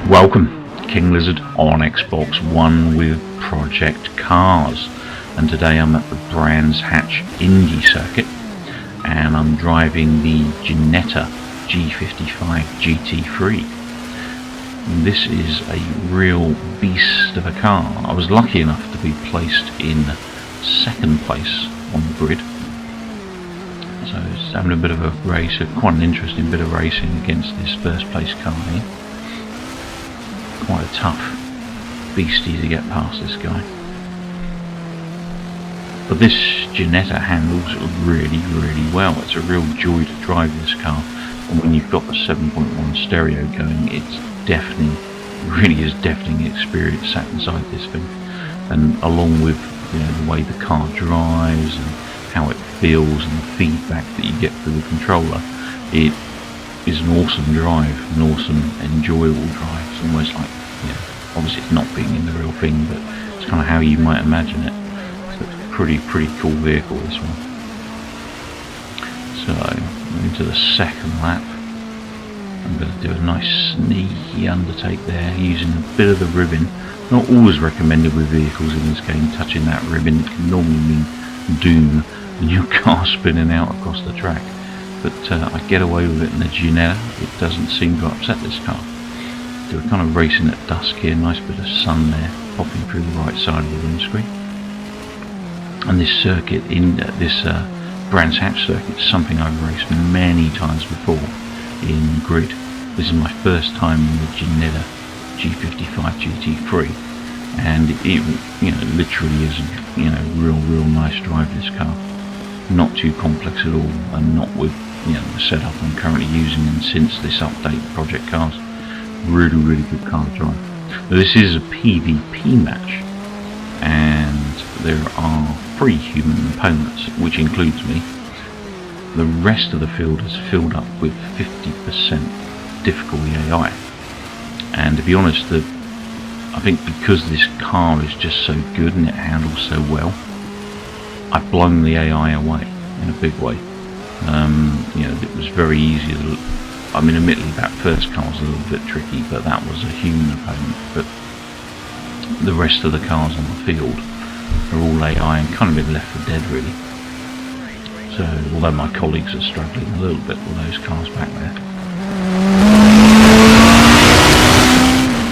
Welcome, King Lizzard on Xbox One with Project Cars, and today I'm at the Brands Hatch Indy Circuit and I'm driving the Ginetta G55 GT3. This is a real beast of a car. I was lucky enough to be placed in second place on the grid, so it's having a bit of a race, quite an interesting bit of racing against this first place car here. Quite a tough beastie to get past this guy, but this Ginetta handles really well. It's a real joy to drive this car, and when you've got the 7.1 stereo going, it's really is deafening experience sat inside this thing. And along with the way the car drives and how it feels and the feedback that you get through the controller, it is an awesome drive, an awesome enjoyable drive. It's almost like, obviously it's not being in the real thing, but it's kind of how you might imagine it. So it's a pretty cool vehicle, this one. So into the second lap, I'm going to do a nice sneaky undertake there using a bit of the ribbon. Not always recommended with vehicles in this game. Touching that ribbon can normally mean doom and your car spinning out across the track. But I get away with it in the Ginetta. It doesn't seem to upset this car. So we're kind of racing at dusk here. Nice bit of sun there popping through the right side of the windscreen. And this circuit, this Brands Hatch circuit, is something I've raced many times before in grid. This is my first time in the Ginetta G55 GT3, and it literally is real nice drive, this car. Not too complex at all, and not with the setup I'm currently using, and since this update, Project Cars, really good car to drive. Now, this is a PvP match, and there are 3 human opponents, which includes me. The rest of the field is filled up with 50% difficulty AI, and to be honest, I think because this car is just so good and it handles so well, I've blown the AI away in a big way. It was very easy. Admittedly that first car was a little bit tricky, but that was a human opponent. But the rest of the cars on the field are all AI and kind of been left for dead, really. So, although my colleagues are struggling a little bit with those cars back there.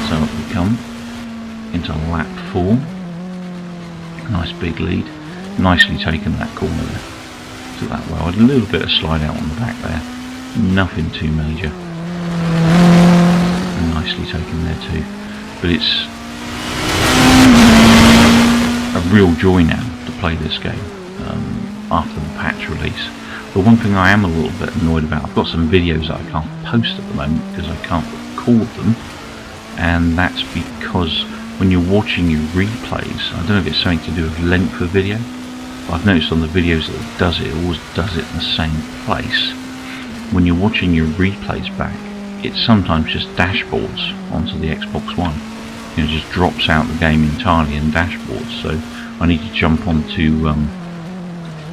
So up we come into lap 4. Nice big lead. Nicely taken that corner there. Took that well. A little bit of slide out on the back there. Nothing too major. And nicely taken there too. But it's a real joy now to play this game after the patch release. The one thing I am a little bit annoyed about, I've got some videos that I can't post at the moment because I can't record them, and that's because when you're watching your replays, I don't know if it's something to do with length of video, but I've noticed on the videos that it always does it in the same place. When you're watching your replays back, it sometimes just dashboards onto the Xbox One. It just drops out the game entirely in dashboards, so I need to jump onto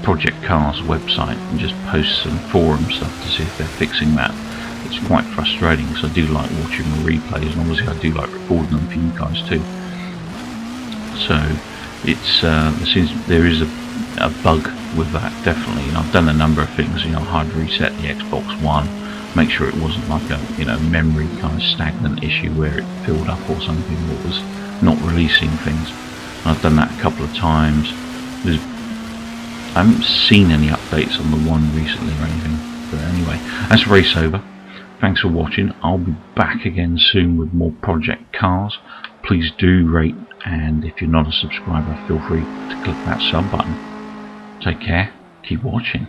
Project Cars website and just post some forum stuff to see if they're fixing that. It's quite frustrating because I do like watching the replays, and obviously I do like recording them for you guys too. So it's there is a bug with that, definitely. And I've done a number of things. hard reset the Xbox One, make sure it wasn't like a memory kind of stagnant issue where it filled up or something that was not releasing things. And I've done that a couple of times. I haven't seen any updates on the one recently or anything. But anyway, that's race over. Thanks for watching. I'll be back again soon with more Project Cars. Please do rate, and if you're not a subscriber, feel free to click that sub button. Take care, keep watching.